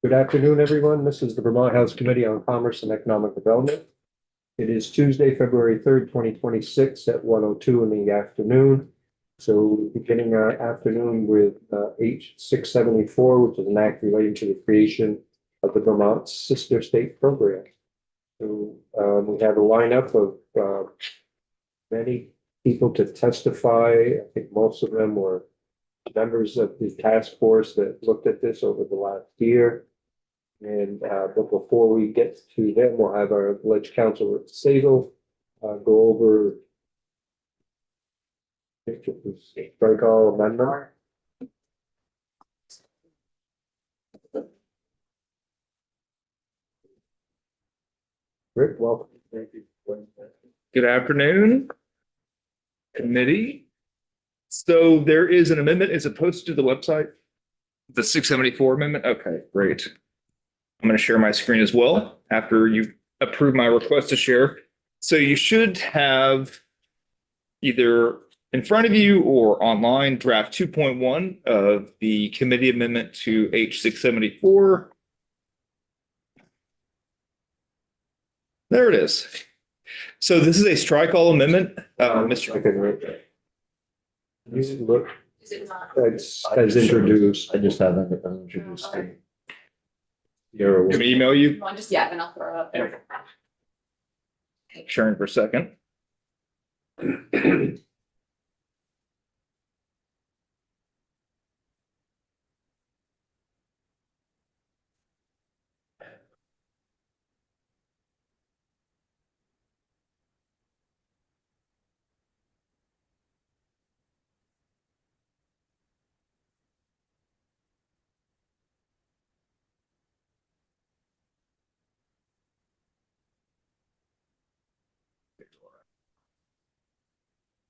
Good afternoon, everyone. This is the Vermont House Committee on Commerce and Economic Development. It is Tuesday, February 3rd, 2026 at 1:02 in the afternoon. So beginning our afternoon with H 674, which is an act relating to the creation of the Vermont Sister State Program. So we have a lineup of many people to testify. I think most of them were members of the task force that looked at this over the last year. And but before we get to them, we'll have our village councilor Sable go over strike all amendment. Rick, welcome. Thank you. Good afternoon, committee. So there is an amendment. Is it posted to the website? The 674 amendment? Okay, great. I'm going to share my screen as well after you approve my request to share. So you should have either in front of you or online draft 2.1 of the committee amendment to H 674. There it is. So this is a strike all amendment. Mr. I can write that. You look, Is it not? it's as introduced. I just haven't introduced the. You're Can I email you? Well, just, yeah, and I'll throw it up there. Sharing for a second.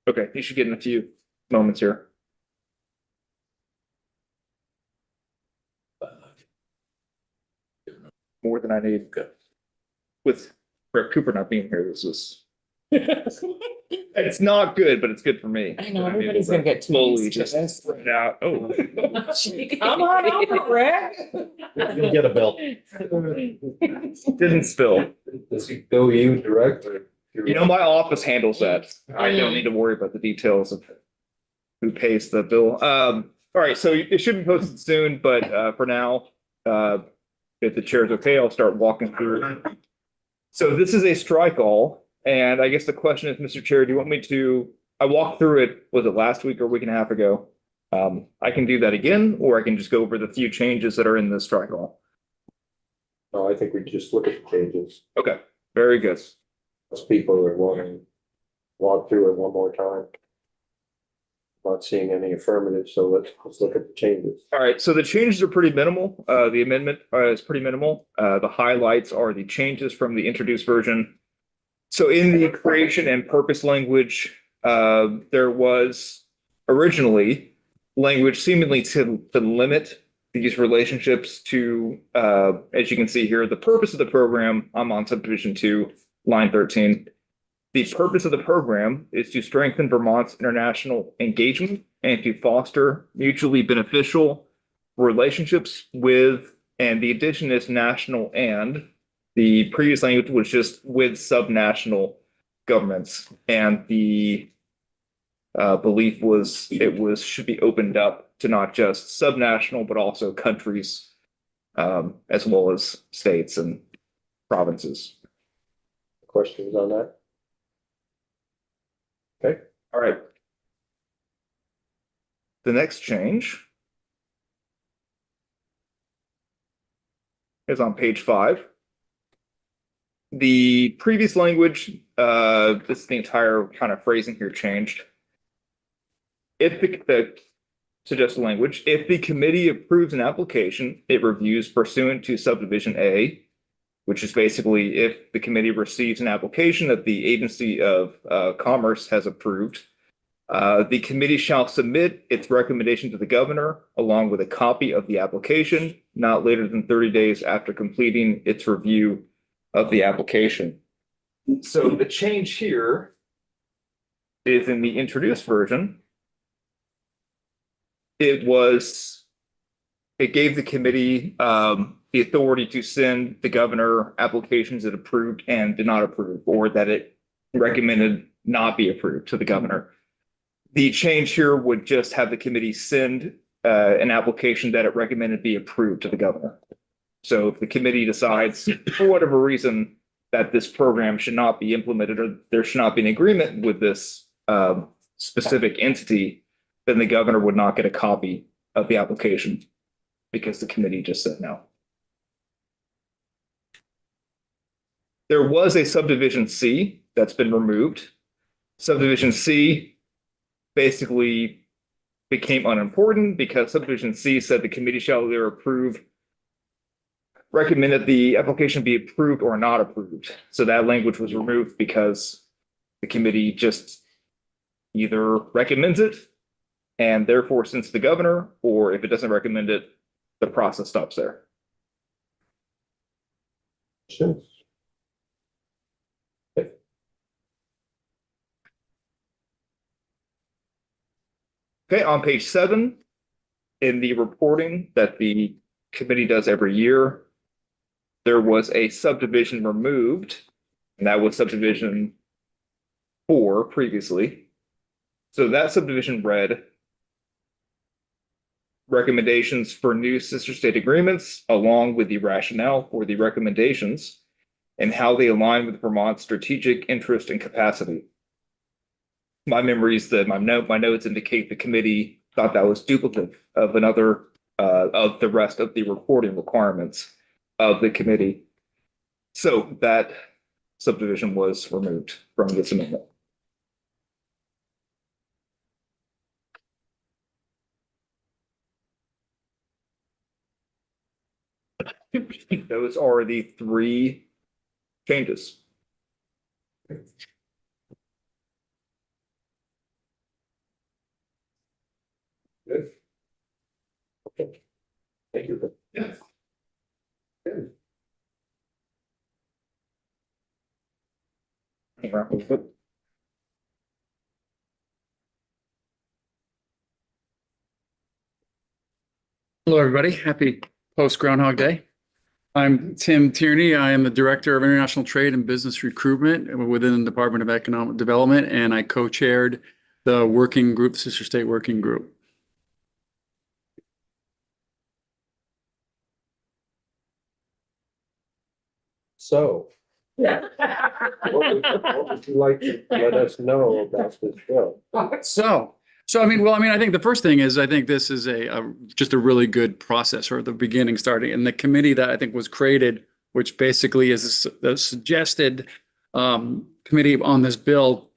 Okay, you should get in a few moments here. More than I need. With Brett Cooper not being here, this is. It's not good, but it's good for me. I know, I'm everybody's able gonna to get too fully used to just this. spread out. Oh. Come on over, Rick. You'll get a bill. Didn't spill. Does he bill you direct or? You know, my office handles that. I don't need to worry about the details of who pays the bill. All right, so it should be posted soon, but for now, if the chair's okay, I'll start walking through. So this is a strike all, and I guess the question is, Mr. Chair, do you want me to, I walked through it, was it last week or a week and a half ago? I can do that again, or I can just go over the few changes that are in this strike all. No, I think we just look at the pages. Okay, very good. Most people are wanting to walk through it one more time. Not seeing any affirmative, so let's look at the changes. All right, so the changes are pretty minimal. The amendment is pretty minimal. The highlights are the changes from the introduced version. So in the creation and purpose language, there was originally language seemingly to limit these relationships to, as you can see here, the purpose of the program. I'm on subdivision 2, line 13. The purpose of the program is to strengthen Vermont's international engagement and to foster mutually beneficial relationships with, and the addition is national, and the previous language was just with subnational governments. And the belief was should be opened up to not just subnational, but also countries, as well as states and provinces. Questions on that? Okay. All right. The next change is on page 5. The previous language, this is the entire kind of phrasing here changed. If the suggested language, if the committee approves an application, it reviews pursuant to subdivision A, which is basically if the committee receives an application that the agency of commerce has approved, the committee shall submit its recommendation to the governor along with a copy of the application not later than 30 days after completing its review of the application. So the change here is in the introduced version. It was it gave the committee the authority to send the governor applications that approved and did not approve, or that it recommended not be approved to the governor. The change here would just have the committee send an application that it recommended be approved to the governor. So if the committee decides, for whatever reason, that this program should not be implemented, or there should not be an agreement with this specific entity, then the governor would not get a copy of the application because the committee just said no. There was a subdivision C that's been removed. Subdivision C basically became unimportant because subdivision C said the committee shall either approve, recommend that the application be approved or not approved. So that language was removed because the committee just either recommends it and therefore sends to the governor, or if it doesn't recommend it, the process stops there. Questions? Okay, on page 7, in the reporting that the committee does every year, there was a subdivision removed, and that was subdivision 4 previously. So that subdivision read, recommendations for new sister state agreements, along with the rationale for the recommendations and how they align with Vermont's strategic interest and capacity. My memories that my notes indicate the committee thought that was duplicative of another of the rest of the reporting requirements of the committee. So that subdivision was removed from this amendment. Those are the 3 changes. Good. Okay. Thank you. Yeah. Good. Hello, everybody. Happy post Groundhog Day. I'm Tim Tierney. I am the Director of International Trade and Business Recruitment within the Department of Economic Development, and I co-chaired the working group, Sister State Working Group. So, what would you like to let us know about this bill? So I think the first thing is I think this is just a really good process, or the beginning starting. And the committee that I think was created, which basically is the suggested committee on this bill,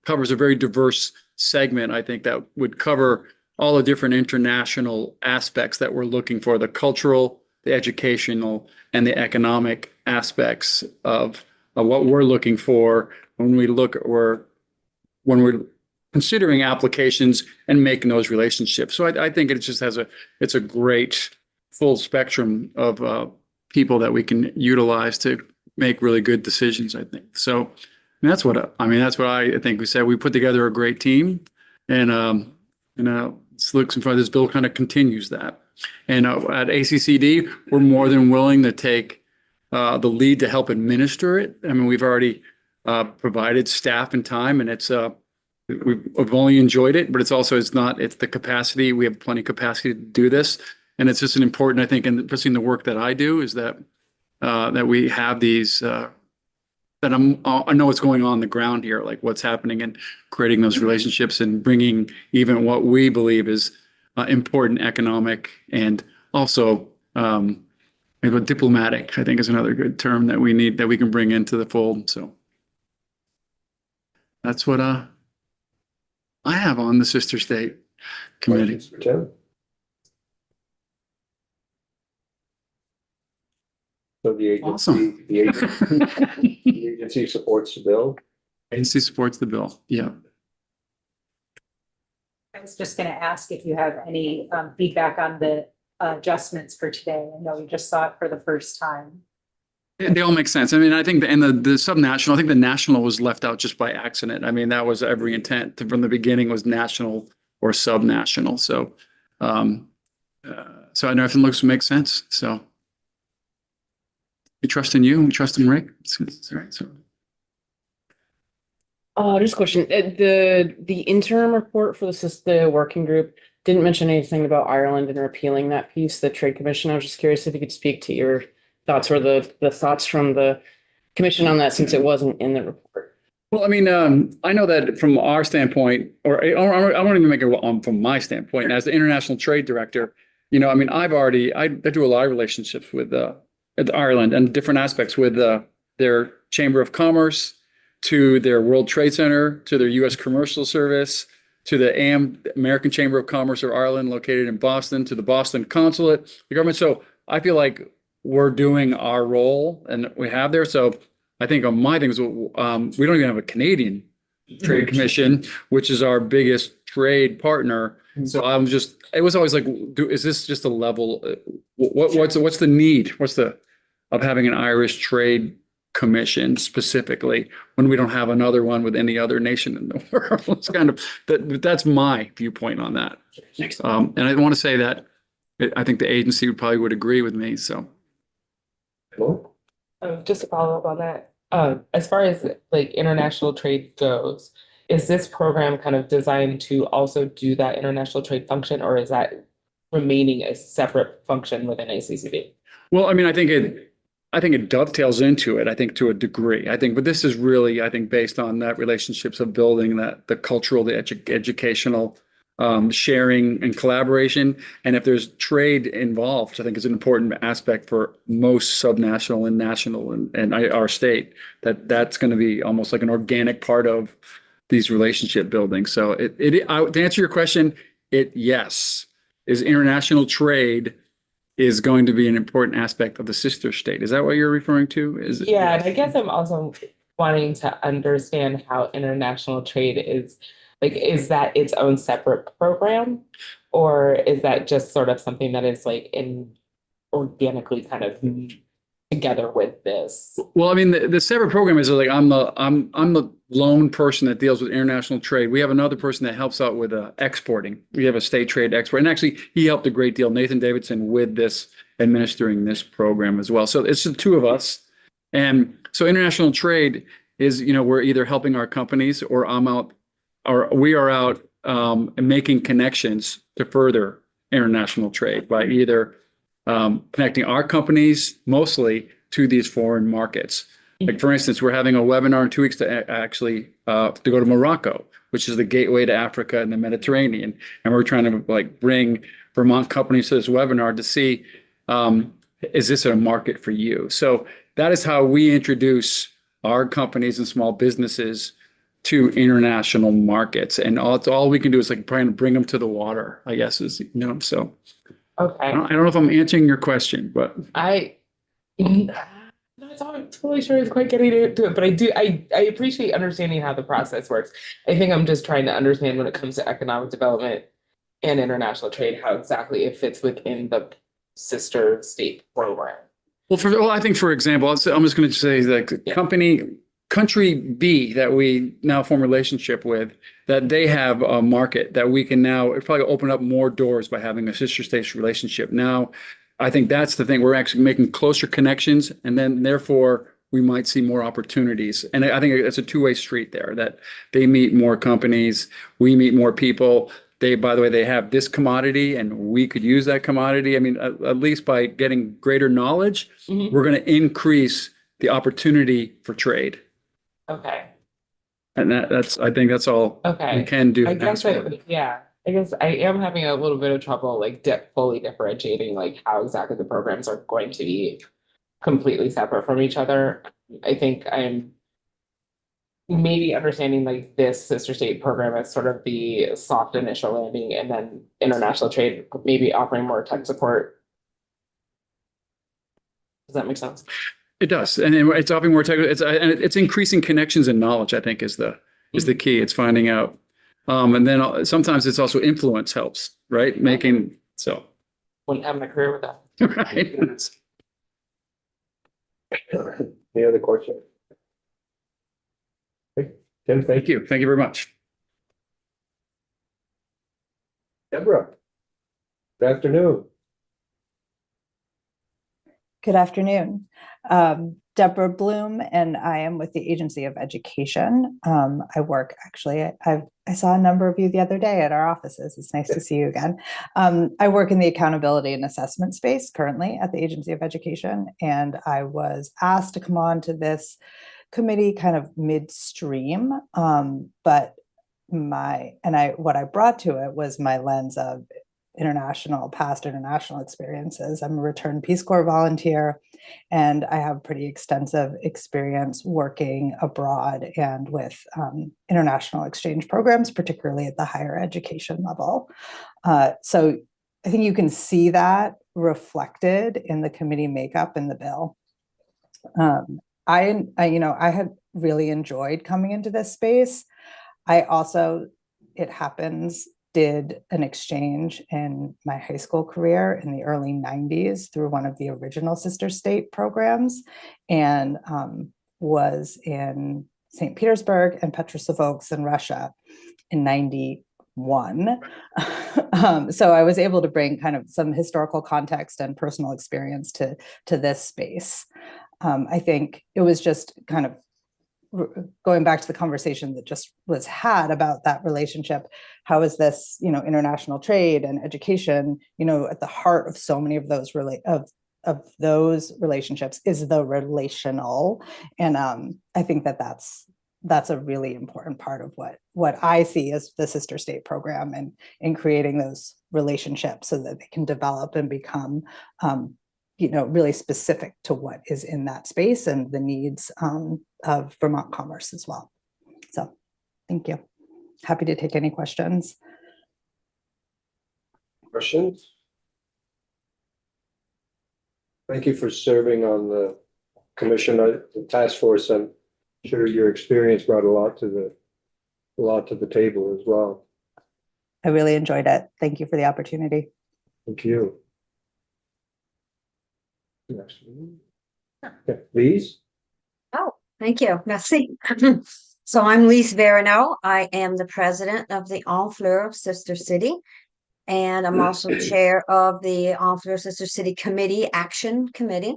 covers a very diverse segment. I think that would cover all the different international aspects that we're looking for: the cultural, the educational, and the economic aspects of what we're looking for when we're considering applications and making those relationships. So I think it just it's a great full spectrum of people that we can utilize to make really good decisions, I think. So that's what I think we said. We put together a great team, and it looks in front of this bill kind of continues that. And at ACCD, we're more than willing to take the lead to help administer it. We've already provided staff and time, and we've only enjoyed it, but it's the capacity. We have plenty of capacity to do this. And it's just an important, I think, and especially in the work that I do, is that we have these, that I know what's going on the ground here, like what's happening, and creating those relationships and bringing even what we believe is important economic, and also diplomatic, I think, is another good term that we need, that we can bring into the fold. So that's what I have on the Sister State Committee. Questions for Tim? So the agency, Awesome. the agency supports the bill. Agency supports the bill. Yeah. I was just going to ask if you have any feedback on the adjustments for today. I know we just saw it for the first time. They all make sense. I think the subnational, I think the national was left out just by accident. That was every intent from the beginning, was national or subnational. So So I know everything makes sense. So we trust in you, we trust in Rick. It's all right. So Just a question. The interim report for the working group didn't mention anything about Ireland and repealing that piece, the Trade Commission. I was just curious if you could speak to your thoughts or the thoughts from the commission on that, since it wasn't in the report. well, I mean, I know that from our standpoint, or I won't even make it from my standpoint as the international trade director. I mean, I do a lot of relationships with Ireland and different aspects with their Chamber of Commerce, to their World Trade Center, to their U.S. Commercial Service, to the American Chamber of Commerce of Ireland, located in Boston, to the Boston Consulate, the government. So I feel like we're doing our role, and we have there. So I think on my things, we don't even have a Canadian Trade Commission, which is our biggest trade partner. So it was always like, is this just a level? What's the need? Of having an Irish Trade Commission specifically when we don't have another one with any other nation in the world? It's kind of that's my viewpoint on that. And I want to say that I think the agency would agree with me. So Well, Just to follow up on that, as far as like international trade goes, is this program kind of designed to also do that international trade function, or is that remaining a separate function within ACCB? well, I mean, I think it dovetails into it, I think, to a degree. But this is really, based on that relationships of building the cultural, the educational sharing and collaboration. And if there's trade involved, which I think is an important aspect for most subnational and national and our state, that's going to be almost like an organic part of these relationship building. So to answer your question, yes, is international trade is going to be an important aspect of the sister state. Is that what you're referring to? Yeah, and I guess I'm also wanting to understand how international trade is that its own separate program, or is that just sort of something that is like organically kind of together with this? Well, I mean, the separate program is like I'm the lone person that deals with international trade. We have another person that helps out with exporting. We have a state trade expert, and actually he helped a great deal, Nathan Davidson, with this administering this program as well. So it's the two of us, and so international trade is we're either helping our companies or we are out making connections to further international trade by either connecting our companies mostly to these foreign markets. Like, for instance, we're having a webinar in 2 weeks to actually to go to Morocco, which is the gateway to Africa and the Mediterranean. And we're trying to bring Vermont companies to this webinar to see, is this a market for you? So that is how we introduce our companies and small businesses to international markets. And all we can do is trying to bring them to the water, I guess, so. Okay. I don't know if I'm answering your question, but I'm not totally sure it's quite getting to it, but I appreciate understanding how the process works. I think I'm just trying to understand when it comes to economic development and international trade, how exactly it fits within the sister state program. Well, I think, for example, I'm just going to say country B that we now form a relationship with, that they have a market that we can now probably open up more doors by having a sister state relationship. Now, I think that's the thing. We're actually making closer connections, and then therefore we might see more opportunities. And I think it's a two-way street there, that they meet more companies, we meet more people. By the way, they have this commodity and we could use that commodity. I mean, at least by getting greater knowledge, we're going to increase the opportunity for trade. Okay. And I think that's all we can do. I guess I am having a little bit of trouble fully differentiating how exactly the programs are going to be completely separate from each other. I think I'm maybe understanding this sister state program as sort of the soft initial landing, and then international trade maybe offering more tech support. Does that make sense? It does, and it's offering more technical. It's increasing connections and knowledge, I think, is the key. It's finding out, and then sometimes it's also influence helps, right? Wouldn't have my career with that. Right. Any other questions? Okay. Tim, Thank you very much. Deborah. Good afternoon. Good afternoon. Deborah Bloom, and I am with the Agency of Education. I work actually, I saw a number of you the other day at our offices. It's nice to see you again. I work in the accountability and assessment space currently at the Agency of Education, and I was asked to come on to this committee kind of midstream, but what I brought to it was my lens of past international experiences. I'm a returned Peace Corps volunteer, and I have pretty extensive experience working abroad and with international exchange programs, particularly at the higher education level. So I think you can see that reflected in the committee makeup in the bill. I had really enjoyed coming into this space. I also, it happens, did an exchange in my high school career in the early 90s through one of the original Sister State programs, and was in St. Petersburg and Petrozavodsk in Russia in 91. So I was able to bring kind of some historical context and personal experience to this space. I think it was just kind of going back to the conversation that just was had about that relationship. How is this, international trade and education, at the heart of so many of those those relationships is the relational. And I think that's a really important part of what I see as the Sister State program, and in creating those relationships so that they can develop and become really specific to what is in that space and the needs of Vermont commerce as well. So thank you. Happy to take any questions. Questions? Thank you for serving on the commission, the task force. I'm sure your experience brought a lot to the table as well. I really enjoyed it. Thank you for the opportunity. Thank you. Okay, Lise? Oh, thank you. Merci. So I'm Lise Verino. I am the president of the Honfleur Sister City, and I'm also chair of the Honfleur Sister City Committee Action Committee.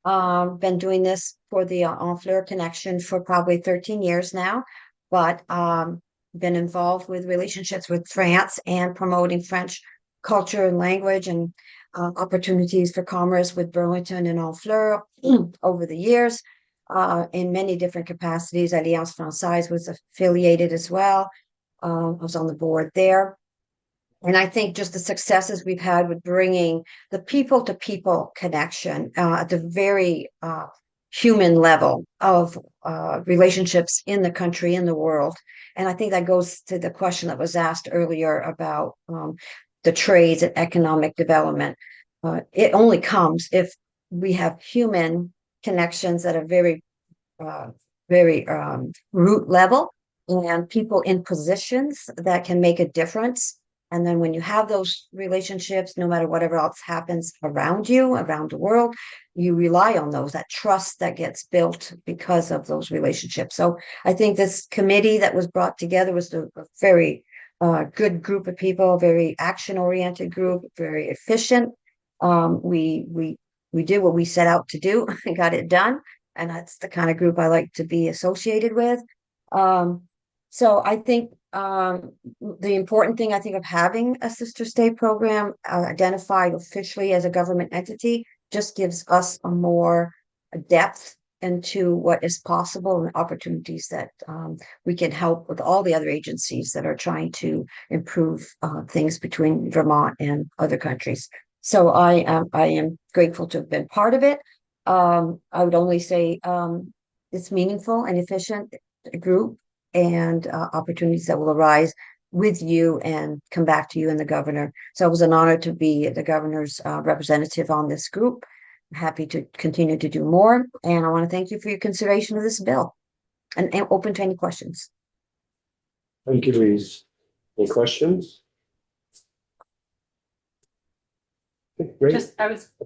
Been doing this for the Honfleur Connection for probably 13 years now, but been involved with relationships with France and promoting French culture and language and opportunities for commerce with Burlington and Honfleur over the years, in many different capacities. Alliance Française was affiliated as well. I was on the board there. And I think just the successes we've had with bringing the people to people connection at the very human level of relationships in the country, in the world. And I think that goes to the question that was asked earlier about the trades and economic development. It only comes if we have human connections at a very root level, and people in positions that can make a difference. And then when you have those relationships, no matter whatever else happens around you, around the world, you rely on those, that trust that gets built because of those relationships. So I think this committee that was brought together was a very good group of people, very action-oriented group, very efficient. We did what we set out to do and got it done. And that's the kind of group I like to be associated with. So I think the important thing, I think, of having a sister state program identified officially as a government entity just gives us a more depth into what is possible and opportunities that we can help with all the other agencies that are trying to improve things between Vermont and other countries. So I am grateful to have been part of it. I would only say it's meaningful and efficient group, and opportunities that will arise with you and come back to you and the governor. So it was an honor to be the governor's representative on this group. I'm happy to continue to do more. And I want to thank you for your consideration of this bill, and open to any questions. Thank you, Lise. Any questions? Okay, great.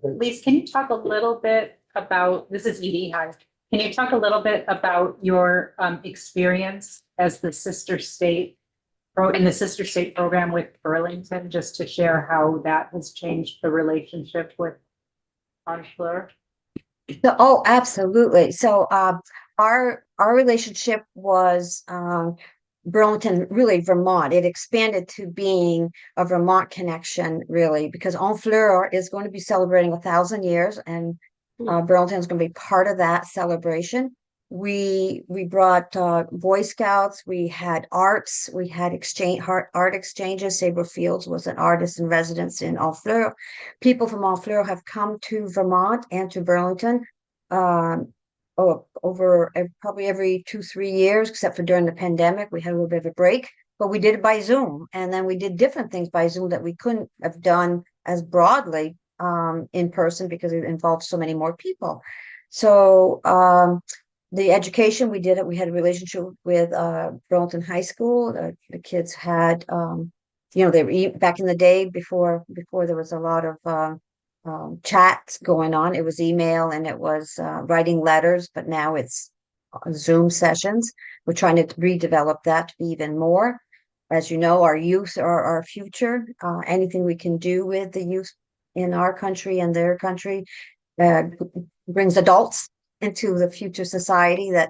Lise, can you talk a little bit about, this is Edie, hi. Can you talk a little bit about your experience as the sister state in the sister state program with Burlington, just to share how that has changed the relationship with Honfleur? Oh, absolutely. So our relationship was Burlington, really Vermont. It expanded to being a Vermont connection, really, because Honfleur is going to be celebrating 1,000 years, and Burlington is going to be part of that celebration. We brought Boy Scouts, we had arts, we had art exchanges. Sabre Fields was an artist in residence in Honfleur. People from Honfleur have come to Vermont and to Burlington um, over probably every 2-3 years, except for during the pandemic. We had a little bit of a break, but we did it by Zoom, and then we did different things by Zoom that we couldn't have done as broadly in person because it involved so many more people. So the education, we did it. We had a relationship with Burlington High School. The kids had, they were back in the day before there was a lot of chats going on. It was email and it was writing letters, but now it's Zoom sessions. We're trying to redevelop that to be even more. As you know, our youth are our future. Anything we can do with the youth in our country and their country brings adults into the future society that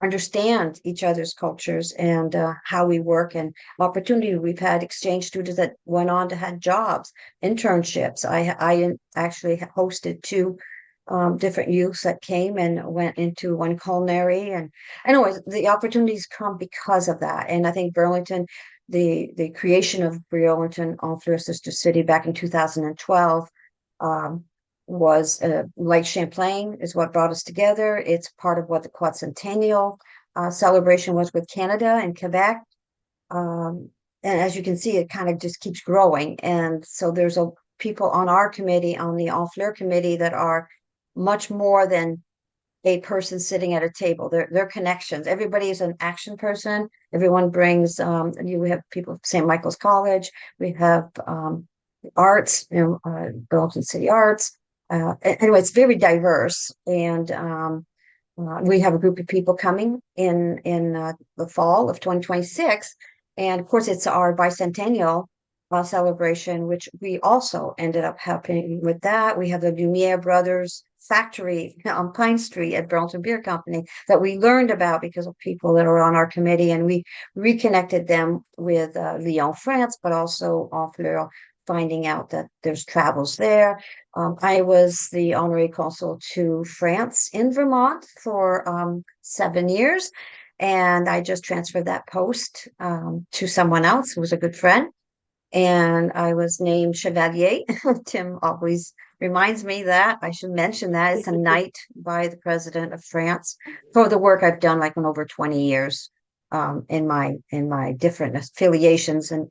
understand each other's cultures and how we work, and opportunity. We've had exchange students that went on to have jobs, internships. I actually hosted 2 different youths that came and went into one culinary, and anyways, the opportunities come because of that. And I think Burlington, the creation of Burlington Honfleur Sister City back in 2012 was like Champlain is what brought us together. It's part of what the Quadcentennial celebration was with Canada and Quebec. And as you can see, it kind of just keeps growing. And so there's people on our committee, on the Honfleur committee, that are much more than a person sitting at a table. They're connections. Everybody is an action person. Everyone brings, we have people from St. Michael's College. We have arts, Burlington City Arts. Anyway, it's very diverse, and we have a group of people coming in the fall of 2026, and of course, it's our bicentennial celebration, which we also ended up helping with. That we have the Lumiere Brothers factory on Pine Street at Burlington Beer Company that we learned about because of people that are on our committee, and we reconnected them with Lyon, France, but also Honfleur, finding out that there's travels there. I was the honorary consul to France in Vermont for 7 years, and I just transferred that post to someone else who was a good friend, and I was named Chevalier. Tim always reminds me that I should mention that it's a knight by the president of France for the work I've done, like in over 20 years in my different affiliations, and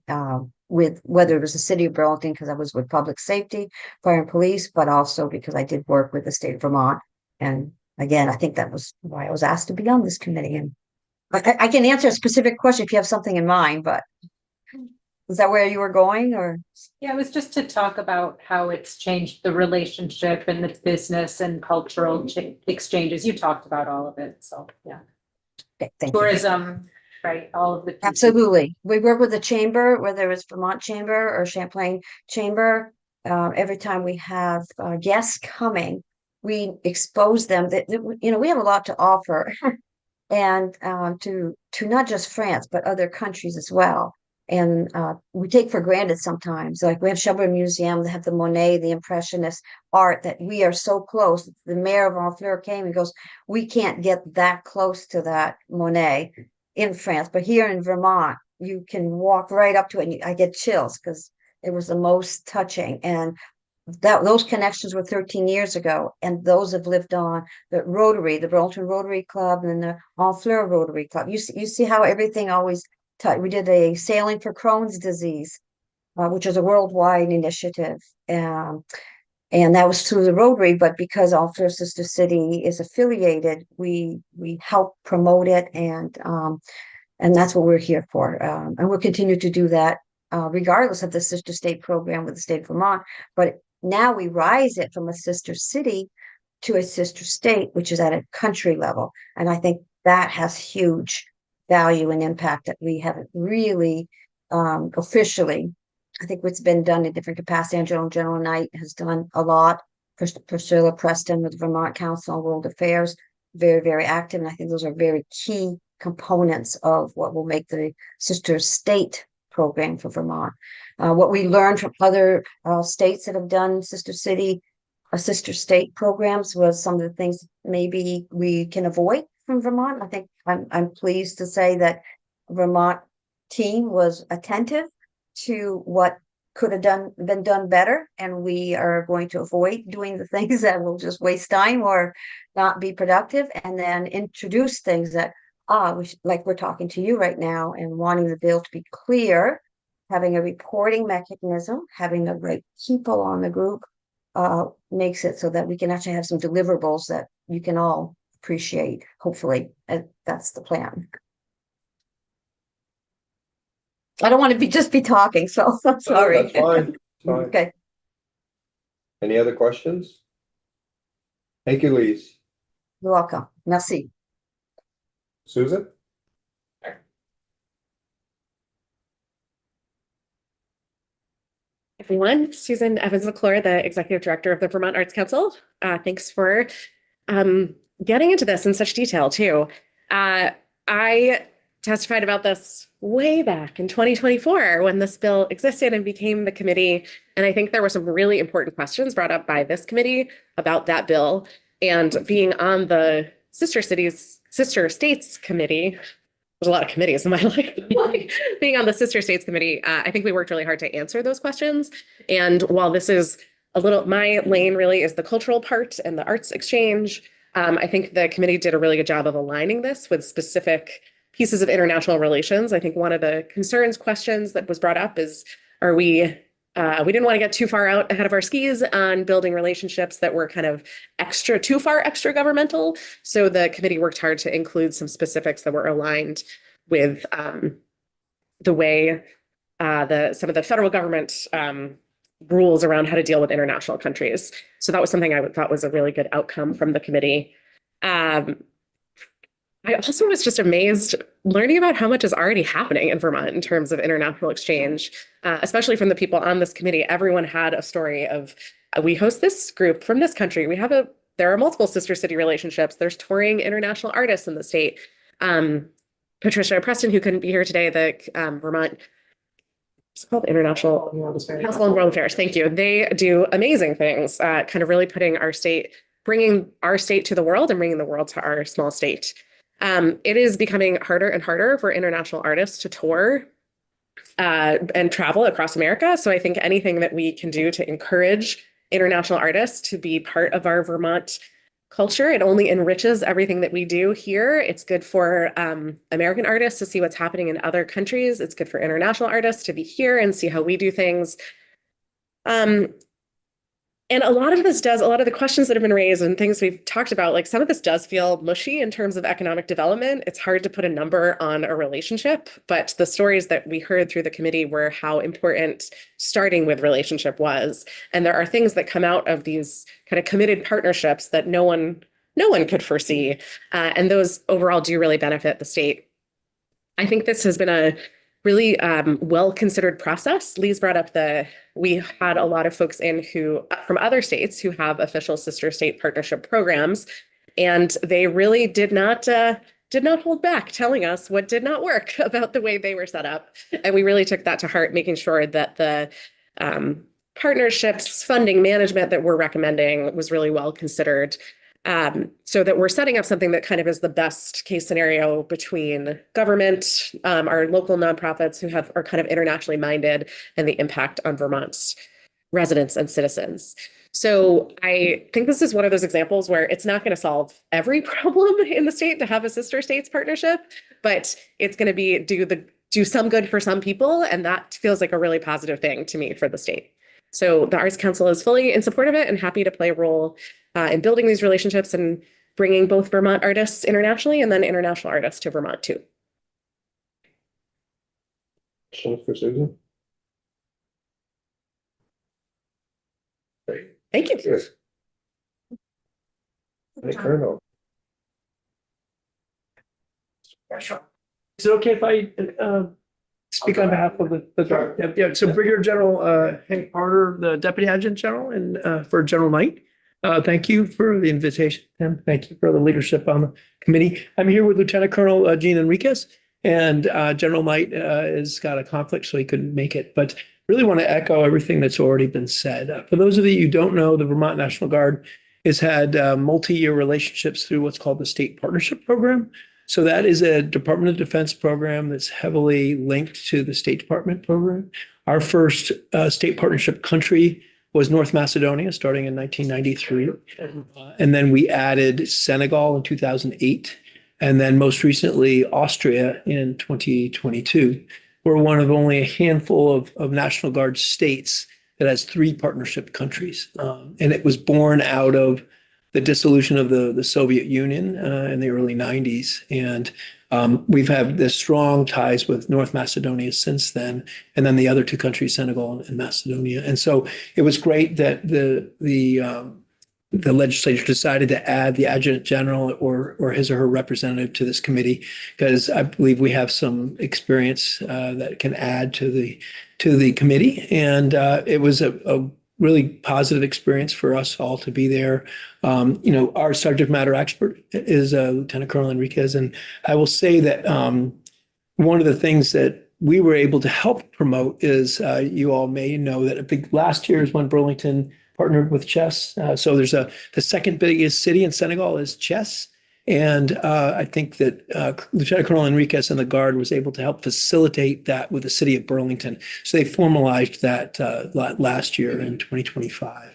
with whether it was the city of Burlington, because I was with public safety, fire and police, but also because I did work with the state of Vermont. And again, I think that was why I was asked to be on this committee. And I can answer a specific question if you have something in mind, but is that where you were going, or? Yeah, it was just to talk about how it's changed the relationship and the business and cultural exchanges. You talked about all of it, so yeah. Okay, thank you. Tourism, right, all of the pieces. Absolutely. We work with the chamber, whether it's Vermont Chamber or Champlain Chamber. Every time we have guests coming, we expose them that, we have a lot to offer and to not just France, but other countries as well. And we take for granted sometimes, like we have Shelburne Museum, they have the Monet, the Impressionist art, that we are so close. The mayor of Honfleur came and goes, we can't get that close to that Monet in France, but here in Vermont, you can walk right up to it, and I get chills because it was the most touching. And those connections were 13 years ago, and those have lived on. The Rotary, the Burlington Rotary Club, and the Honfleur Rotary Club. You see how everything always. We did a Sailing for Crohn's Disease, which is a worldwide initiative, and that was through the Rotary. But because Honfleur Sister City is affiliated, we help promote it, and that's what we're here for. And we'll continue to do that regardless of the sister state program with the state of Vermont. But now we rise it from a sister city to a sister state, which is at a country level, and I think that has huge value and impact that we haven't really officially. I think what's been done in different capacity. General Knight has done a lot Priscilla Preston with Vermont Council on World Affairs, very, very active. And I think those are very key components of what will make the sister state program for Vermont. What we learned from other states that have done sister state programs was some of the things maybe we can avoid from Vermont. I think I'm pleased to say that Vermont team was attentive to what could have been done better, and we are going to avoid doing the things that will just waste time or not be productive, and then introduce things that like we're talking to you right now and wanting the bill to be clear, having a reporting mechanism, having the right people on the group makes it so that we can actually have some deliverables that you can all appreciate, hopefully. That's the plan. I don't want to just be talking, so I'm sorry. That's fine. Fine. Okay. Any other questions? Thank you, Lise. You're welcome. Merci. Susan? Everyone, Susan Evans McClure, the Executive Director of the Vermont Arts Council. Thanks for getting into this in such detail too. I testified about this way back in 2024 when this bill existed and became the committee. And I think there were some really important questions brought up by this committee about that bill. And being on the Sister States Committee, there's a lot of committees in my life. Being on the Sister States Committee, I think we worked really hard to answer those questions. And while this is my lane really is the cultural part and the arts exchange, I think the committee did a really good job of aligning this with specific pieces of international relations. I think one of the questions that was brought up is, we didn't want to get too far out ahead of our skis on building relationships that were kind of too far extra governmental. So the committee worked hard to include some specifics that were aligned with the way some of the federal government rules around how to deal with international countries. So that was something I thought was a really good outcome from the committee. I also was just amazed learning about how much is already happening in Vermont in terms of international exchange, especially from the people on this committee. Everyone had a story of, we host this group from this country. There are multiple sister city relationships. There's touring international artists in the state. Patricia Preston, who couldn't be here today, the Vermont, it's called International Council on World Affairs. Thank you. They do amazing things, kind of really bringing our state to the world and bringing the world to our small state. It is becoming harder and harder for international artists to tour and travel across America. So I think anything that we can do to encourage international artists to be part of our Vermont culture, it only enriches everything that we do here. It's good for American artists to see what's happening in other countries. It's good for international artists to be here and see how we do things. And a lot of the questions that have been raised and things we've talked about, like some of this does feel mushy in terms of economic development. It's hard to put a number on a relationship, but the stories that we heard through the committee were how important starting with relationship was. And there are things that come out of these kind of committed partnerships that no one could foresee. And those overall do really benefit the state. I think this has been a really well-considered process. Lise brought up we had a lot of folks from other states who have official sister state partnership programs, and they really did not hold back telling us what did not work about the way they were set up. And we really took that to heart, making sure that the partnerships, funding, management that we're recommending was really well considered. So that we're setting up something that kind of is the best case scenario between government, our local nonprofits who are kind of internationally minded, and the impact on Vermont's residents and citizens. So I think this is one of those examples where it's not going to solve every problem in the state to have a sister states partnership, but it's going to do some good for some people. And that feels like a really positive thing to me for the state. So the Arts Council is fully in support of it and happy to play a role in building these relationships and bringing both Vermont artists internationally and then international artists to Vermont too. Questions for Susan? Great. Thank you. Yes. Nick Curnow. Is it okay if I speak on behalf of the so Brigadier General Hank Carter, the Deputy Adjutant General, and for General Knight. Thank you for the invitation, Tim. Thank you for the leadership on the committee. I'm here with Lieutenant Colonel Gene Enriquez, and General Knight has got a conflict, so he couldn't make it. But really want to echo everything that's already been said. For those of you who don't know, the Vermont National Guard has had multi-year relationships through what's called the State Partnership Program. So that is a Department of Defense program that's heavily linked to the State Department program. Our first state partnership country was North Macedonia, starting in 1993. And then we added Senegal in 2008. And then most recently, Austria in 2022. We're one of only a handful of National Guard states that has 3 partnership countries. And it was born out of the dissolution of the Soviet Union in the early 90s. And we've had this strong ties with North Macedonia since then, and then the other 2 countries, Senegal and Macedonia. And so it was great that the legislature decided to add the adjutant general or his or her representative to this committee, because I believe we have some experience that can add to the committee. And it was a really positive experience for us all to be there. Our subject matter expert is Lieutenant Colonel Enriquez. And I will say that one of the things that we were able to help promote is you all may know that I think last year is when Burlington partnered with Chess. So there's the second biggest city in Senegal is Chess. And I think that Lieutenant Colonel Enriquez and the Guard was able to help facilitate that with the city of Burlington. So they formalized that last year in 2025.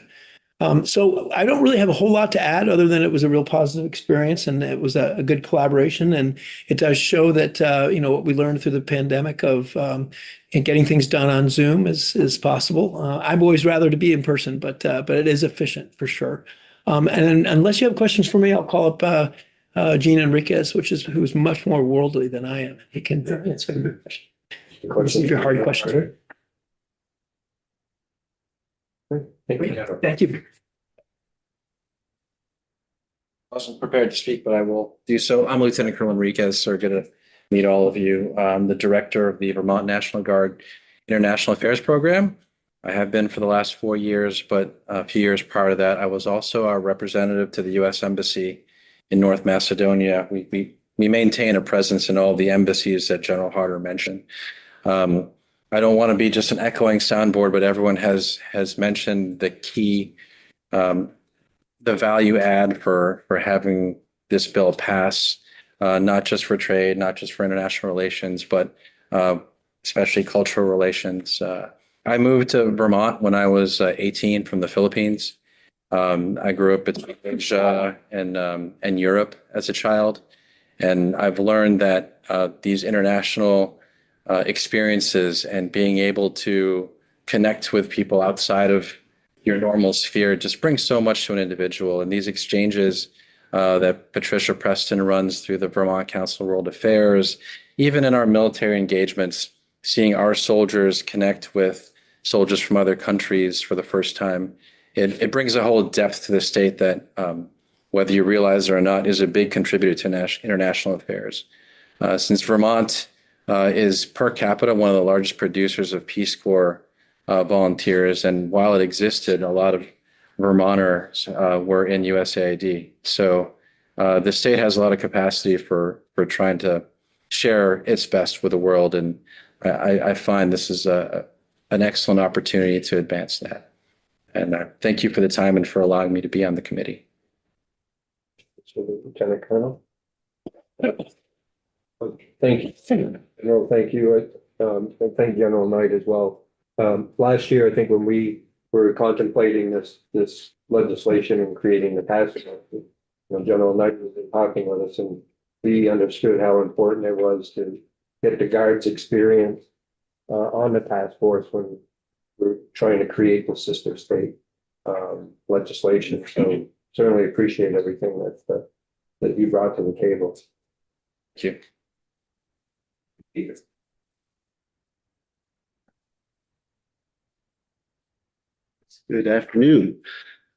So I don't really have a whole lot to add other than it was a real positive experience and it was a good collaboration. And it does show that, what we learned through the pandemic of and getting things done on Zoom is possible. I'd always rather to be in person, but it is efficient for sure. And unless you have questions for me, I'll call up Gene Enriquez, who's much more worldly than I am. He can answer your question. Your hard question. Thank you. I wasn't prepared to speak, but I will do so. I'm Lieutenant Colonel Enriquez, so good to meet all of you. I'm the director of the Vermont National Guard International Affairs Program. I have been for the last 4 years, but a few years prior to that, I was also our representative to the U.S. Embassy in North Macedonia. We maintain a presence in all the embassies that General Harder mentioned. I don't want to be just an echoing soundboard, but everyone has mentioned the key, the value add for having this bill pass, not just for trade, not just for international relations, but especially cultural relations. I moved to Vermont when I was 18 from the Philippines. I grew up between Asia and Europe as a child, and I've learned that these international experiences and being able to connect with people outside of your normal sphere just brings so much to an individual. And these exchanges that Patricia Preston runs through the Vermont Council of World Affairs, even in our military engagements, seeing our soldiers connect with soldiers from other countries for the first time, it brings a whole depth to the state that, whether you realize it or not, is a big contributor to international affairs. Since Vermont is per capita one of the largest producers of Peace Corps volunteers, and while it existed, a lot of Vermonters were in USAID. So the state has a lot of capacity for trying to share its best with the world, and I find this is an excellent opportunity to advance that. And thank you for the time and for allowing me to be on the committee. So, Lieutenant Colonel. Thank you. General, thank you. And thank General Knight as well. Last year, I think when we were contemplating this legislation and creating the task force, General Knight was talking with us, and we understood how important it was to get the Guard's experience on the task force when we're trying to create the sister state legislation. So certainly appreciate everything that you brought to the table. Thank you. Good afternoon.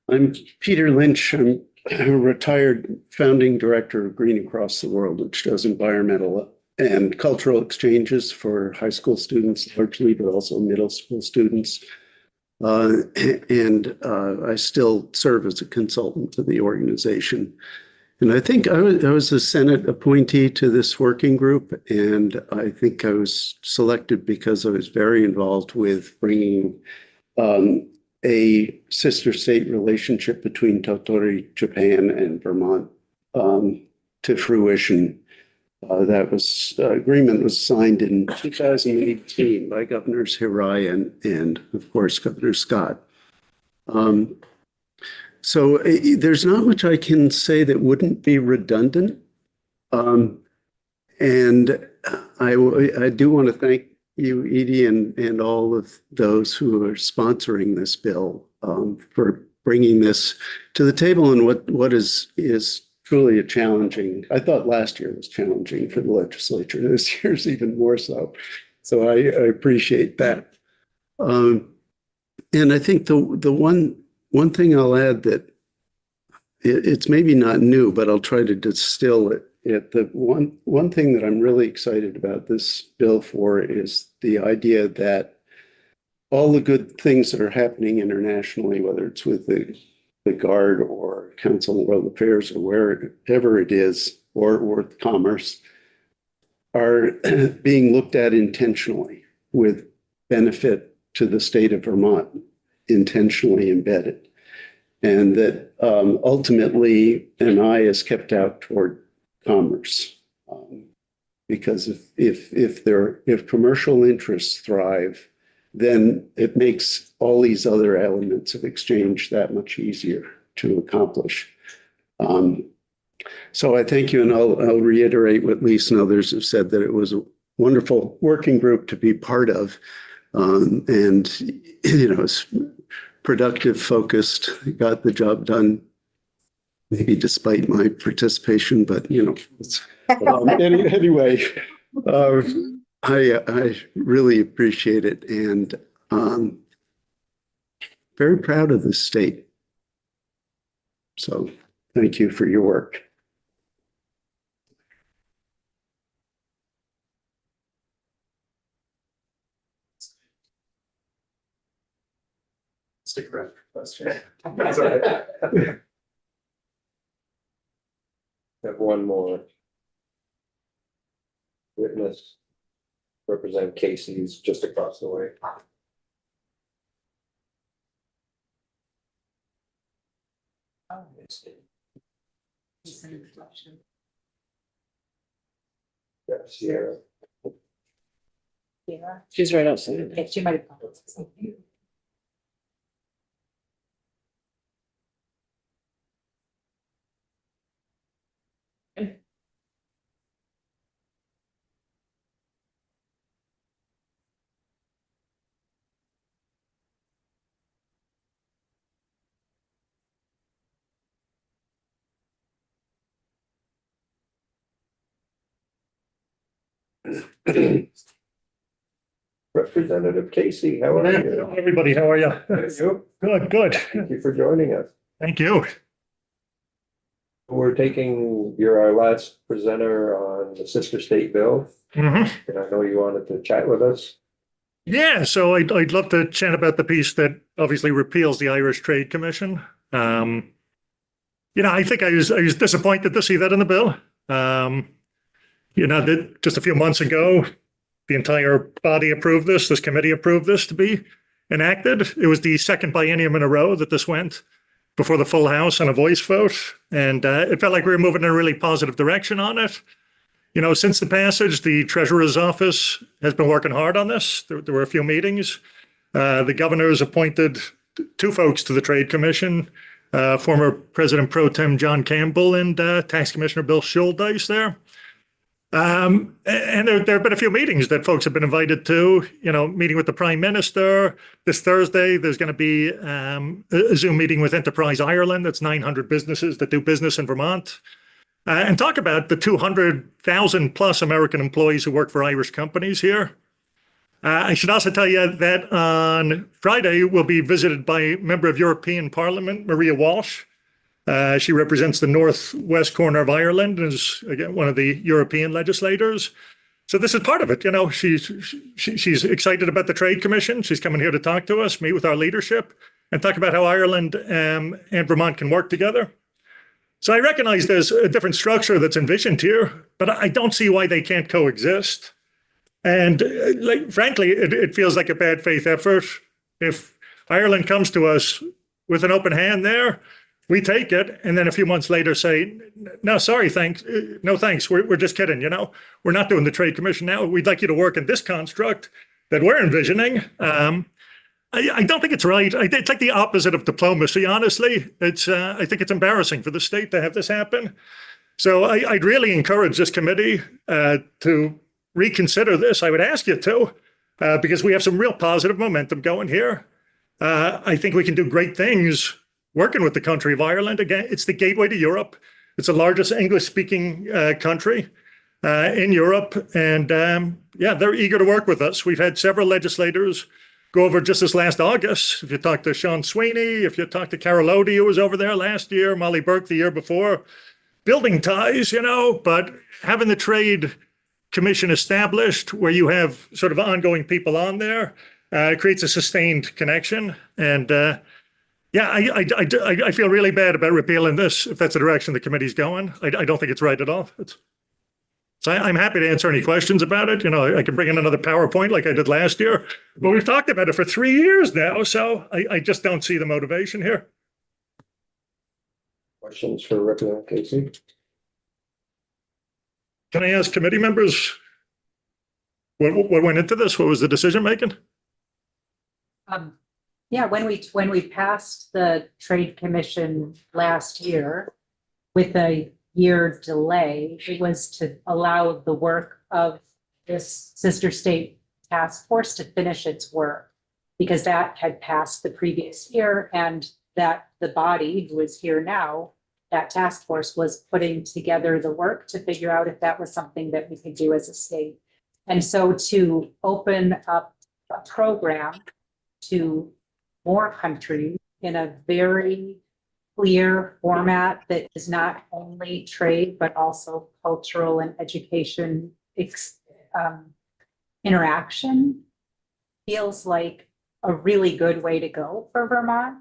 I'm Peter Lynch. I'm a retired founding director of Green Across the World, which does environmental and cultural exchanges for high school students largely, but also middle school students. And I still serve as a consultant to the organization. And I think I was a Senate appointee to this working group, and I think I was selected because I was very involved with bringing a sister state relationship between Tottori, Japan, and Vermont to fruition. That agreement was signed in 2018 by Governors Hirai and of course, Governor Scott. So there's not much I can say that wouldn't be redundant. And I do want to thank you, Edie, and all of those who are sponsoring this bill for bringing this to the table in what is truly a challenging. I thought last year was challenging for the legislature. This year's even more so. So I appreciate that. And I think the one thing I'll add that it's maybe not new, but I'll try to distill it. The one thing that I'm really excited about this bill for is the idea that all the good things that are happening internationally, whether it's with the Guard or Council on World Affairs or wherever it is, or commerce, are being looked at intentionally with benefit to the state of Vermont, intentionally embedded. And that ultimately an eye is kept out toward commerce. Because if commercial interests thrive, then it makes all these other elements of exchange that much easier to accomplish. So I thank you, and I'll reiterate what Lisa and others have said, that it was a wonderful working group to be part of. And, it's productive, focused, got the job done, maybe despite my participation, but, anyway, I really appreciate it, and very proud of the state. So thank you for your work. Stick around for questions. That's all right. Have one more witness. Represent Casey's just across the way. Yeah, Sierra. Yeah. She's right outside. Okay, she might have. Something. Representative Casey, how are you? Everybody, how are you? Good. Good. Thank you for joining us. Thank you. You're our last presenter on the Sister State Bill. Mhm. And I know you wanted to chat with us. Yeah, so I'd love to chat about the piece that obviously repeals the Irish Trade Commission. I think I was disappointed to see that in the bill. That just a few months ago, the entire body approved this committee approved this to be enacted. It was the second biennium in a row that this went before the full House on a voice vote. And it felt like we were moving in a really positive direction on it. Since the passage, the Treasurer's Office has been working hard on this. There were a few meetings. The governor's appointed two folks to the Trade Commission, former President Pro Tem John Campbell and Tax Commissioner Bill Schuldeis there. And there have been a few meetings that folks have been invited to, meeting with the Prime Minister. This Thursday, there's going to be a Zoom meeting with Enterprise Ireland. That's 900 businesses that do business in Vermont. And talk about the 200,000 plus American employees who work for Irish companies here. I should also tell you that on Friday, we'll be visited by a member of European Parliament, Maria Walsh. She represents the northwest corner of Ireland and is, again, one of the European legislators. So this is part of it, you know, she's excited about the Trade Commission. She's coming here to talk to us, meet with our leadership, and talk about how Ireland and Vermont can work together. So I recognize there's a different structure that's envisioned here, but I don't see why they can't coexist. And like, frankly, it feels like a bad faith effort. If Ireland comes to us with an open hand there, we take it, and then a few months later say, no, sorry, thanks, no thanks, we're just kidding, you know? We're not doing the Trade Commission now. We'd like you to work in this construct that we're envisioning. I don't think it's right. It's like the opposite of diplomacy, honestly. I think it's embarrassing for the state to have this happen. So I'd really encourage this committee to reconsider this. I would ask you to, because we have some real positive momentum going here. I think we can do great things working with the country of Ireland. Again, it's the gateway to Europe. It's the largest English-speaking country in Europe. And yeah, they're eager to work with us. We've had several legislators go over just this last August. If you talk to Sean Sweeney, if you talk to Carol Odie, who was over there last year, Molly Burke the year before, building ties, you know, but having the Trade Commission established where you have sort of ongoing people on there creates a sustained connection. And yeah, I feel really bad about repealing this if that's the direction the committee's going. I don't think it's right at all. So I'm happy to answer any questions about it. You know, I can bring in another PowerPoint like I did last year, but we've talked about it for 3 years now. So I just don't see the motivation here. Questions for Representative Casey? Can I ask committee members what went into this? What was the decision making? Yeah, when we passed the Trade Commission last year with a year delay, it was to allow the work of this sister state task force to finish its work, because that had passed the previous year, and that the body who is here now, that task force, was putting together the work to figure out if that was something that we could do as a state. And so to open up a program to more countries in a very clear format that is not only trade, but also cultural and education interaction, feels like a really good way to go for Vermont.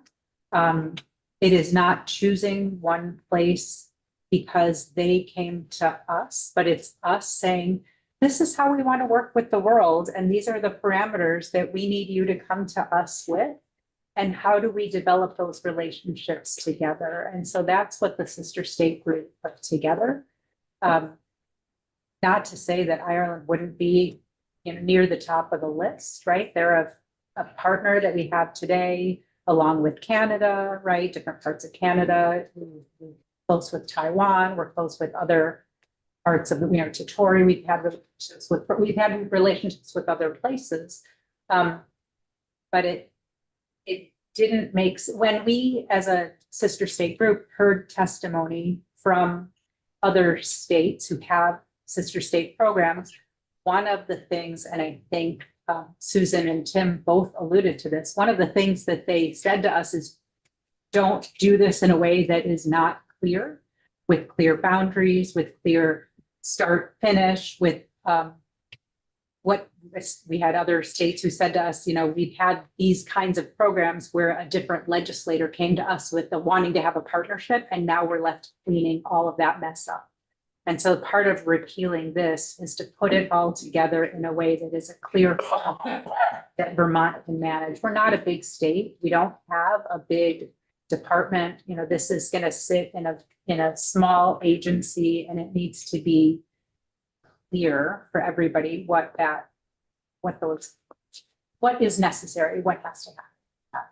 It is not choosing one place because they came to us, but it's us saying, this is how we want to work with the world, and these are the parameters that we need you to come to us with. And how do we develop those relationships together? And so that's what the sister state group put together. Not to say that Ireland wouldn't be, you know, near the top of the list, right? They're a partner that we have today, along with Canada, right? Different parts of Canada. We're close with Taiwan. We're close with other parts of, you know, Totori. We've had relationships with other places, but it didn't make, when we as a sister state group heard testimony from other states who have sister state programs, one of the things, and I think Susan and Tim both alluded to this, one of the things that they said to us is, don't do this in a way that is not clear, with clear boundaries, with clear start finish, with what we had other states who said to us, you know, we've had these kinds of programs where a different legislator came to us with the wanting to have a partnership, and now we're left cleaning all of that mess up. And so part of repealing this is to put it all together in a way that is a clear format that Vermont can manage. We're not a big state. We don't have a big department. You know, this is going to sit in a small agency, and it needs to be clear for everybody what is necessary, what has to happen.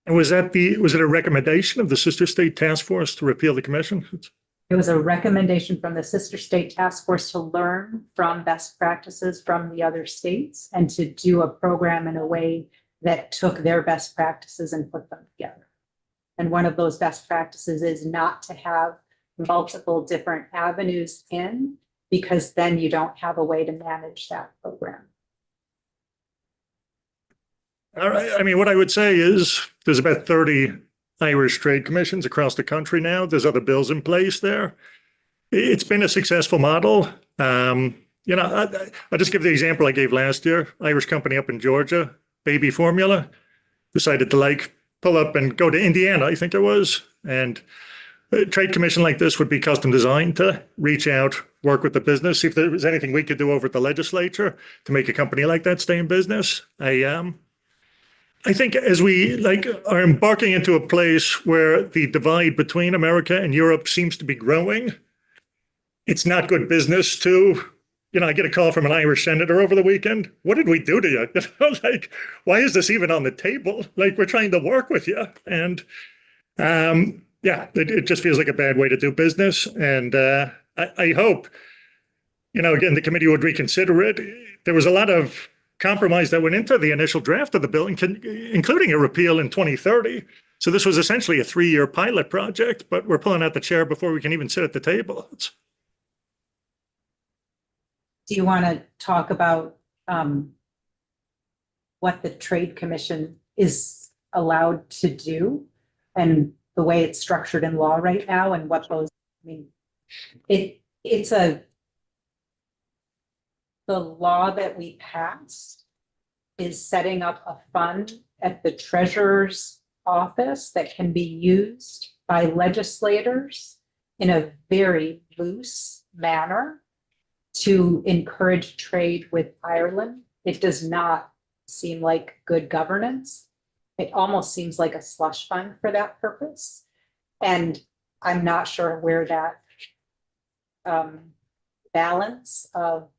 And was it a recommendation of the sister state task force to repeal the commission? It was a recommendation from the sister state task force to learn from best practices from the other states and to do a program in a way that took their best practices and put them together. And one of those best practices is not to have multiple different avenues in, because then you don't have a way to manage that program. All right. I mean, what I would say is there's about 30 Irish trade commissions across the country now. There's other bills in place there. It's been a successful model. You know, I'll just give the example I gave last year. Irish company up in Georgia, Baby Formula, decided to like pull up and go to Indiana, I think it was. And a trade commission like this would be custom designed to reach out, work with the business, see if there was anything we could do over at the legislature to make a company like that stay in business. I think as we like are embarking into a place where the divide between America and Europe seems to be growing, it's not good business to, you know, I get a call from an Irish senator over the weekend. What did we do to you? You know, like, why is this even on the table? Like, we're trying to work with you. And yeah, it just feels like a bad way to do business. And I hope, you know, again, the committee would reconsider it. There was a lot of compromise that went into the initial draft of the bill, including a repeal in 2030. So this was essentially a 3-year pilot project, but we're pulling out the chair before we can even sit at the table. Do you want to talk about what the Trade Commission is allowed to do and the way it's structured in law right now and what those, I mean, the law that we passed is setting up a fund at the treasurer's office that can be used by legislators in a very loose manner to encourage trade with Ireland. It does not seem like good governance. It almost seems like a slush fund for that purpose. And I'm not sure where that balance of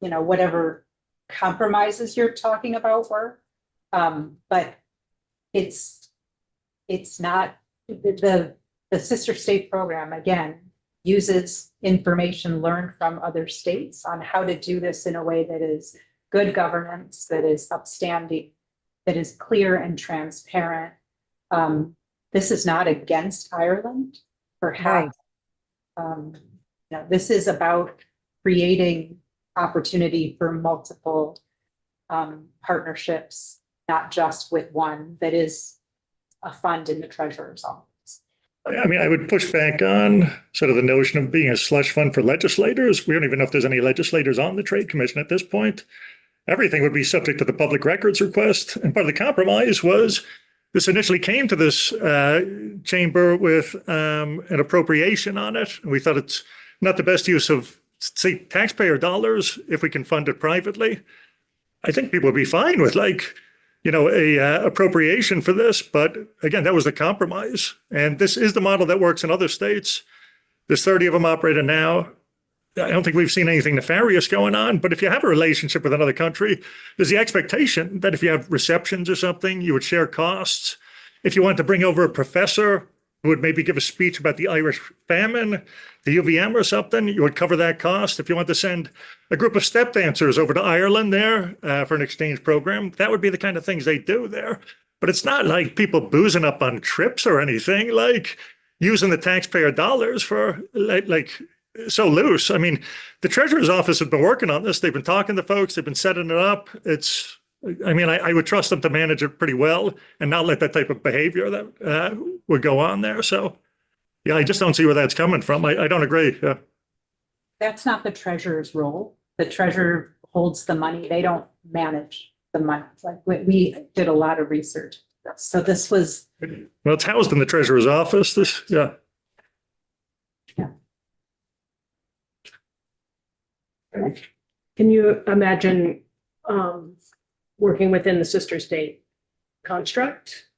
you know, whatever compromises you're talking about were. But it's not, the sister state program, again, uses information learned from other states on how to do this in a way that is good governance, that is upstanding, that is clear and transparent. This is not against Ireland, perhaps. You know, this is about creating opportunity for multiple partnerships, not just with one that is a fund in the treasurer's office. I mean, I would push back on sort of the notion of being a slush fund for legislators. We don't even know if there's any legislators on the Trade Commission at this point. Everything would be subject to the public records request. And part of the compromise was this initially came to this chamber with an appropriation on it. And we thought it's not the best use of, say, taxpayer dollars if we can fund it privately. I think people would be fine with, like, you know, a appropriation for this. But again, that was the compromise. And this is the model that works in other states. There's 30 of them operating now. I don't think we've seen anything nefarious going on. But if you have a relationship with another country, there's the expectation that if you have receptions or something, you would share costs. If you want to bring over a professor who would maybe give a speech about the Irish famine, the UVM or something, you would cover that cost. If you want to send a group of step dancers over to Ireland there for an exchange program, that would be the kind of things they do there. But it's not like people boozing up on trips or anything, like using the taxpayer dollars for like so loose. I mean, the treasurer's office has been working on this. They've been talking to folks. They've been setting it up. I mean, I would trust them to manage it pretty well and not let that type of behavior that would go on there. So, yeah, I just don't see where that's coming from. I don't agree. Yeah. That's not the treasurer's role. The treasurer holds the money. They don't manage the money. Like we did a lot of research. So this was. Well, it's housed in the treasurer's office. Yeah. Can you imagine working within the sister state construct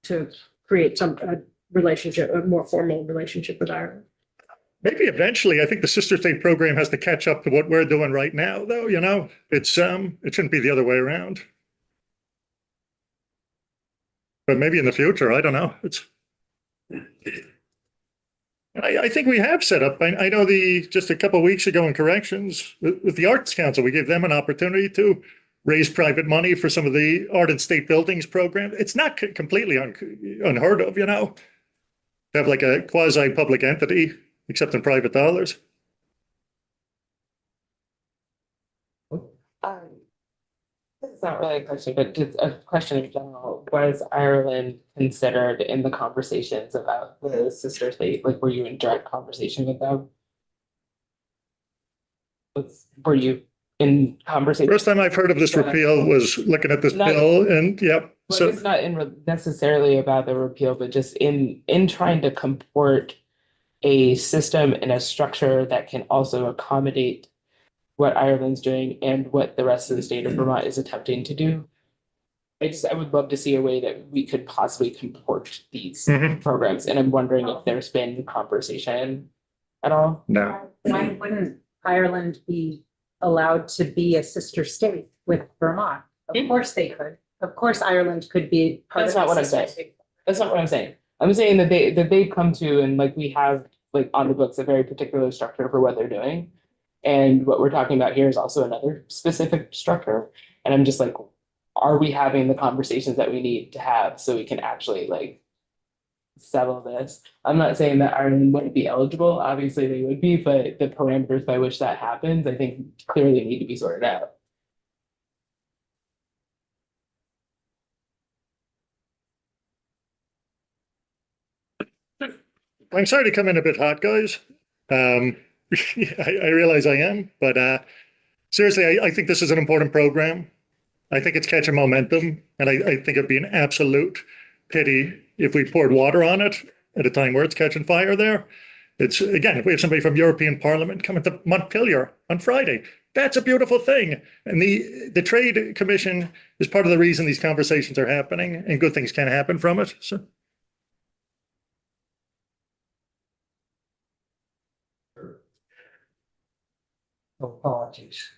to create some relationship, a more formal relationship with Ireland? Maybe eventually. I think the sister state program has to catch up to what we're doing right now, though. You know, it shouldn't be the other way around. But maybe in the future, I don't know. I think we have set up. I know just a couple of weeks ago in corrections with the Arts Council, we gave them an opportunity to raise private money for some of the art and state buildings program. It's not completely unheard of, you know, to have like a quasi-public entity accepting private dollars. It's not really a question, but just a question in general. Was Ireland considered in the conversations about the sister state? Like, were you in direct conversation with them? were you in conversation? First time I've heard of this repeal was looking at this Not- bill and, yep. Well, So it's not necessarily about the repeal, but just in trying to comport a system and a structure that can also accommodate what Ireland's doing and what the rest of the state of Vermont is attempting to do. I would love to see a way that we could possibly comport these Mhm. programs, and I'm wondering if there's been conversation at all. no, Why wouldn't Ireland be allowed to be a sister state with Vermont? Of course they could. Of course Ireland could be. part That's of not the what I'm sister saying. state. That's not what I'm saying. I'm saying that they've come to, and like we have like on the books, a very particular structure for what they're doing. And what we're talking about here is also another specific structure. And I'm just like, are we having the conversations that we need to have so we can actually like settle this? I'm not saying that Ireland wouldn't be eligible. Obviously they would be, but the parameters by which that happens, I think clearly need to be sorted out. I'm sorry to come in a bit hot, guys. I realize I am, but seriously, I think this is an important program. I think it's catching momentum, and I think it'd be an absolute pity if we poured water on it at a time where it's catching fire there. It's, again, if we have somebody from European Parliament coming to Montpelier on Friday, that's a beautiful thing. And the Trade Commission is part of the reason these conversations are happening, and good things can happen from it. So. Apologies.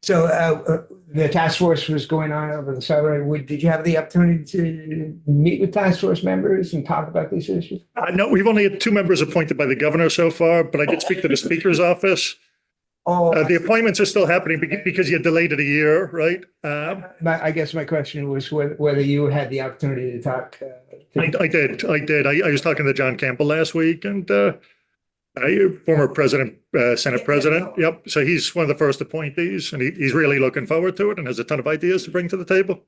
So the task force was going on over the summer. Did you have the opportunity to meet with task force members and talk about these issues? No, we've only had 2 members appointed by the governor so far, but I did speak to the speaker's office. Oh, The appointments are still happening because you delayed it a year, right? I guess my question was whether you had the opportunity to talk. I did. I was talking to John Campbell last week, and former president, Senate president. Yep. So he's one of the first appointees, and he's really looking forward to it and has a ton of ideas to bring to the table.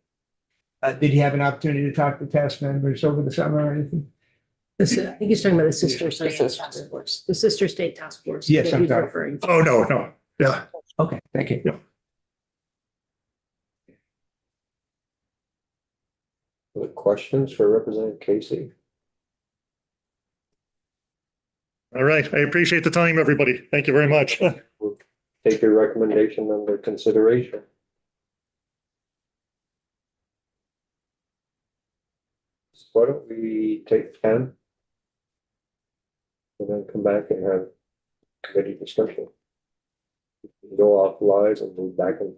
Did you have an opportunity to talk to task members over the summer or anything? I think he's talking about the sister state task force, the sister state task force. Yes, that I'm he's sorry. referring to. Oh, no. Yeah. Okay, thank you. Yeah. Other questions for Representative Casey? All right. I appreciate the time, everybody. Thank you very much. We'll take your recommendation under consideration. So why don't we take 10? And then come back and have committee discussion. Go off live and move back in 10.